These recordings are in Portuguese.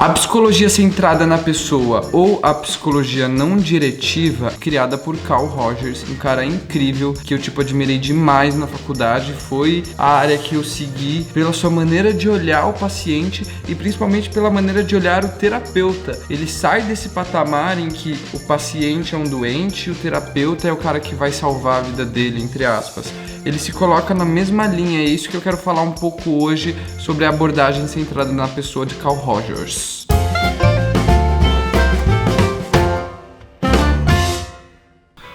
A psicologia centrada na pessoa ou a psicologia não diretiva, criada por Carl Rogers, um cara incrível que eu admirei demais na faculdade, foi a área que eu segui pela sua maneira de olhar o paciente e principalmente pela maneira de olhar o terapeuta. Ele sai desse patamar em que o paciente é um doente e o terapeuta é o cara que vai salvar a vida dele, entre aspas. Ele se coloca na mesma linha, é isso que eu quero falar um pouco hoje sobre a abordagem centrada na pessoa de Carl Rogers.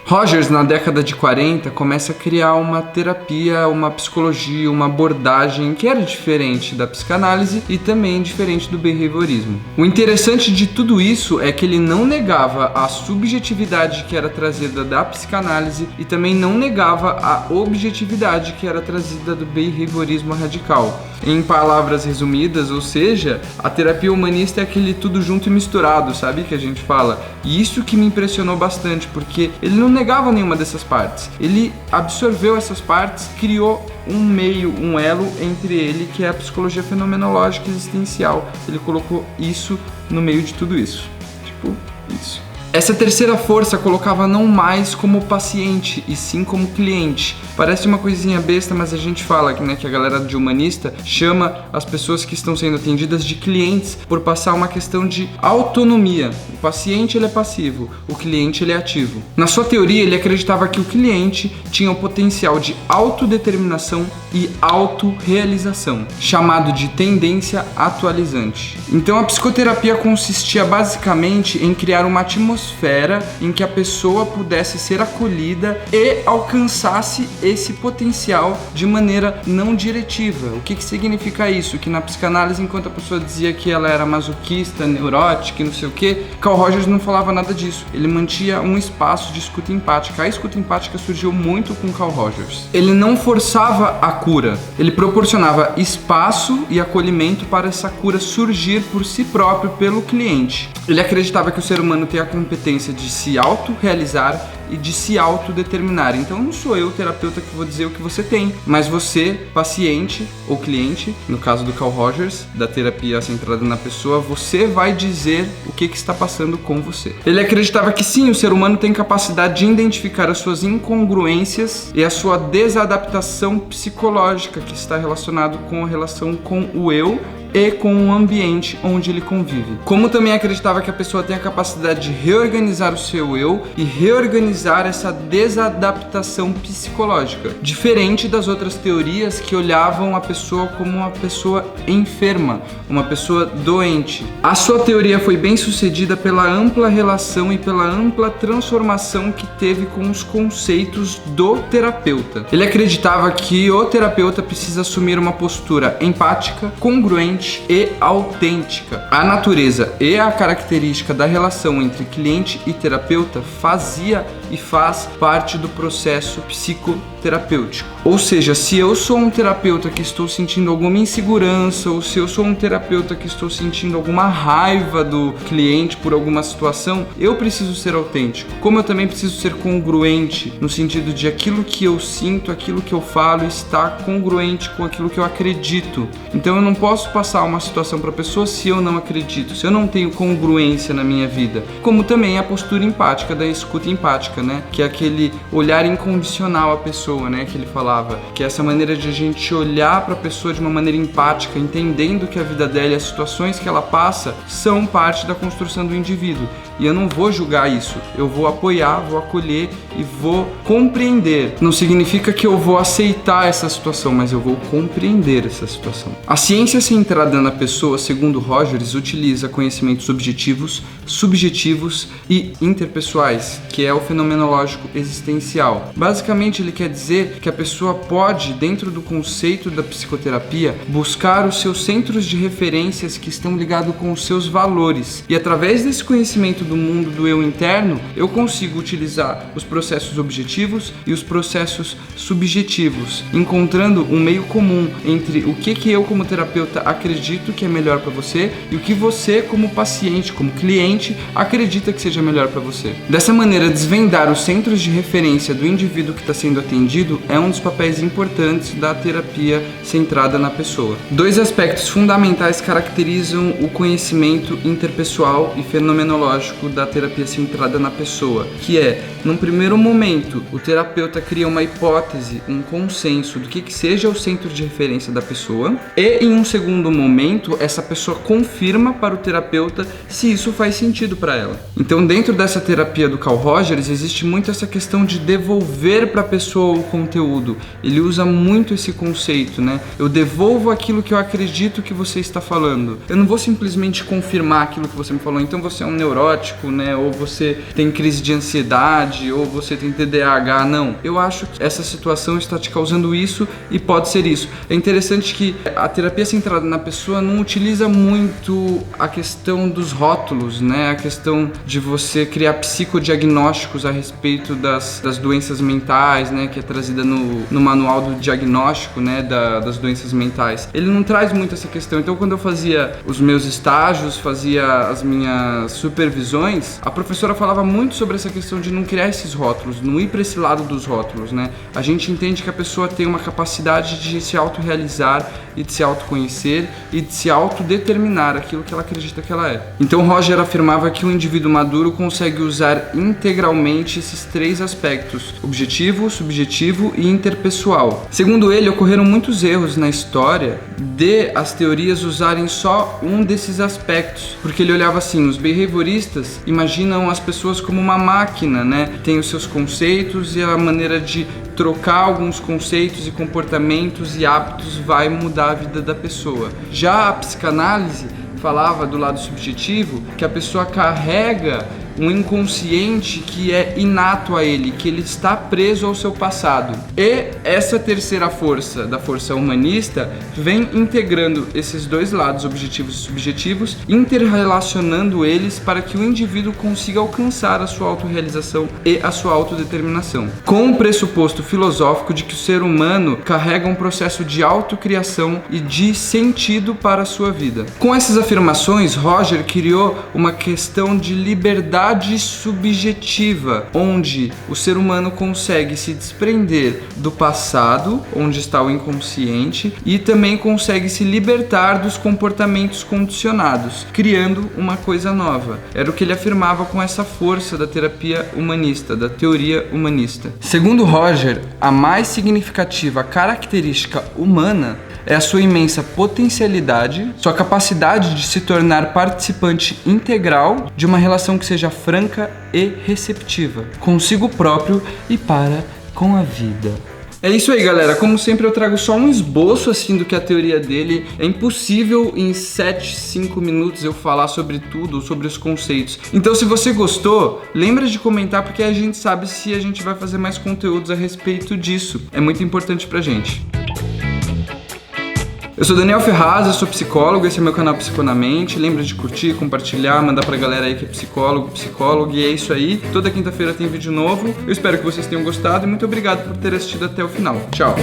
Rogers, na década de 40, começa a criar uma terapia, uma psicologia, uma abordagem que era diferente da psicanálise e também diferente do behaviorismo. O interessante de tudo isso é que ele não negava a subjetividade que era trazida da psicanálise e também não negava a objetividade que era trazida do behaviorismo radical. Em palavras resumidas, ou seja, a terapia humanista é aquele tudo junto e misturado, sabe, que a gente fala. E isso que me impressionou bastante, porque ele não negava nenhuma dessas partes. Ele absorveu essas partes, criou um meio, um elo entre ele, que é a psicologia fenomenológica existencial. Ele colocou isso no meio de tudo isso. Tipo, isso. Essa terceira força colocava não mais como paciente, e sim como cliente. Parece uma coisinha besta, mas a gente fala que a galera de humanista chama as pessoas que estão sendo atendidas de clientes por passar uma questão de autonomia. O paciente ele é passivo, o cliente ele é ativo. Na sua teoria, ele acreditava que o cliente tinha o potencial de autodeterminação e autorrealização, chamado de tendência atualizante. Então a psicoterapia consistia basicamente em criar uma atmosfera em que a pessoa pudesse ser acolhida e alcançasse esse potencial de maneira não diretiva. O que significa isso? Que na psicanálise, enquanto a pessoa dizia que ela era masoquista, neurótica e não sei o que, Carl Rogers não falava nada disso. Ele mantinha um espaço de escuta empática. A escuta empática surgiu muito com Carl Rogers. Ele não forçava a cura, ele proporcionava espaço e acolhimento para essa cura surgir por si próprio pelo cliente. Ele acreditava que o ser humano tem a competência de se autorrealizar e de se autodeterminar. Então não sou eu, terapeuta, que vou dizer o que você tem, mas você, paciente ou cliente, no caso do Carl Rogers, da terapia centrada na pessoa, você vai dizer o que está passando com você. Ele acreditava que sim, o ser humano tem capacidade de identificar as suas incongruências e a sua desadaptação psicológica, que está relacionado com a relação com o eu e com o ambiente onde ele convive. Como também acreditava que a pessoa tem a capacidade de reorganizar o seu eu e reorganizar essa desadaptação psicológica, diferente das outras teorias que olhavam a pessoa como uma pessoa enferma, uma pessoa doente. A sua teoria foi bem sucedida pela ampla relação e pela ampla transformação que teve com os conceitos do terapeuta. Ele acreditava que o terapeuta precisa assumir uma postura empática, congruente e autêntica. A natureza e a característica da relação entre cliente e terapeuta fazia e faz parte do processo psicoterapêutico. Ou seja, se eu sou um terapeuta que estou sentindo alguma insegurança, ou se eu sou um terapeuta que estou sentindo alguma raiva do cliente por alguma situação, eu preciso ser autêntico. Como eu também preciso ser congruente, no sentido de aquilo que eu sinto, aquilo que eu falo está congruente com aquilo que eu acredito. Então eu não posso passar uma situação para a pessoa se eu não acredito, se eu não tenho congruência na minha vida. Como também a postura empática, da escuta empática, que é aquele olhar incondicional à pessoa, que ele falava, que é essa maneira de a gente olhar para a pessoa de uma maneira empática, entendendo que a vida dela e as situações que ela passa são parte da construção do indivíduo. E eu não vou julgar isso, eu vou apoiar, vou acolher e vou compreender. Não significa que eu vou aceitar essa situação, mas eu vou compreender essa situação. A ciência centrada na pessoa, segundo Rogers, utiliza conhecimentos objetivos, subjetivos e interpessoais, que é o fenomenológico existencial. Basicamente, ele quer dizer que a pessoa pode, dentro do conceito da psicoterapia, buscar os seus centros de referências que estão ligados com os seus valores. E através desse conhecimento do mundo do eu interno, eu consigo utilizar os processos objetivos e os processos subjetivos, encontrando um meio comum entre o que eu como terapeuta acredito que é melhor para você e o que você como paciente, como cliente, acredita que seja melhor para você. Dessa maneira, desvendando consolidar os centros de referência do indivíduo que está sendo atendido é um dos papéis importantes da terapia centrada na pessoa. Dois aspectos fundamentais caracterizam o conhecimento interpessoal e fenomenológico da terapia centrada na pessoa, que é, num primeiro momento, o terapeuta cria uma hipótese, um consenso do que seja o centro de referência da pessoa, e em um segundo momento, essa pessoa confirma para o terapeuta se isso faz sentido para ela. Então, dentro dessa terapia do Carl Rogers, existe muito essa questão de devolver para a pessoa o conteúdo. Ele usa muito esse conceito, né? Eu devolvo aquilo que eu acredito que você está falando. Eu não vou simplesmente confirmar aquilo que você me falou. Então você é um neurótico, né? Ou você tem crise de ansiedade, ou você tem TDAH. Não. Eu acho que essa situação está te causando isso e pode ser isso. É interessante que a terapia centrada na pessoa não utiliza muito a questão dos rótulos, né? A questão de você criar psicodiagnósticos a respeito das doenças mentais, né? Que é trazida no manual do diagnóstico, né? Das doenças mentais. Ele não traz muito essa questão. Então, quando eu fazia os meus estágios, fazia as minhas supervisões, a professora falava muito sobre essa questão de não criar esses rótulos, não ir para esse lado dos rótulos, né? A gente entende que a pessoa tem uma capacidade de se autorrealizar e de se autoconhecer e de se autodeterminar aquilo que ela acredita que ela é. Então, Roger afirmava que o indivíduo maduro consegue usar integralmente esses três aspectos: objetivo, subjetivo e interpessoal. Segundo ele, ocorreram muitos erros na história de as teorias usarem só um desses aspectos, porque ele olhava assim: os behavioristas imaginam as pessoas como uma máquina, né? Tem os seus conceitos e a maneira de trocar alguns conceitos e comportamentos e hábitos vai mudar a vida da pessoa. Já a psicanálise falava do lado subjetivo que a pessoa carrega um inconsciente que é inato a ele, que ele está preso ao seu passado. E essa terceira força, da força humanista, vem integrando esses dois lados, objetivos e subjetivos, interrelacionando eles para que o indivíduo consiga alcançar a sua autorrealização e a sua autodeterminação. Com o pressuposto filosófico de que o ser humano carrega um processo de autocriação e de sentido para a sua vida. Com essas afirmações, Roger criou uma questão de liberdade subjetiva, onde o ser humano consegue se desprender do passado, onde está o inconsciente, e também consegue se libertar dos comportamentos condicionados, criando uma coisa nova. Era o que ele afirmava com essa força da terapia humanista, da teoria humanista. Segundo Roger, a mais significativa característica humana é a sua imensa potencialidade, sua capacidade de se tornar participante integral de uma relação que seja franca e receptiva, consigo próprio e para com a vida. É isso aí, galera. Como sempre, eu trago só um esboço assim do que é a teoria dele. É impossível em 5 minutos eu falar sobre tudo, sobre os conceitos. Então, se você gostou, lembra de comentar, porque a gente sabe se a gente vai fazer mais conteúdos a respeito disso. É muito importante pra gente. Eu sou Daniel Ferraz, eu sou psicólogo, esse é meu canal Psiconamente. Lembra de curtir, compartilhar, mandar pra galera aí que é psicólogo, e é isso aí. Toda quinta-feira tem vídeo novo. Eu espero que vocês tenham gostado e muito obrigado por ter assistido até o final. Tchau!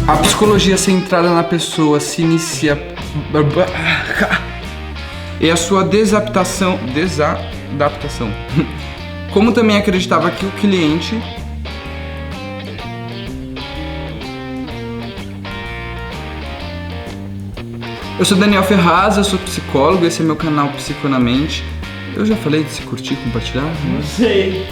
A psicologia centrada na pessoa se inicia... e a sua desadaptação... Como também acreditava que o cliente... Eu sou Daniel Ferraz, eu sou psicólogo, esse é meu canal Psiconamente. Eu já falei de se curtir, compartilhar? Não sei.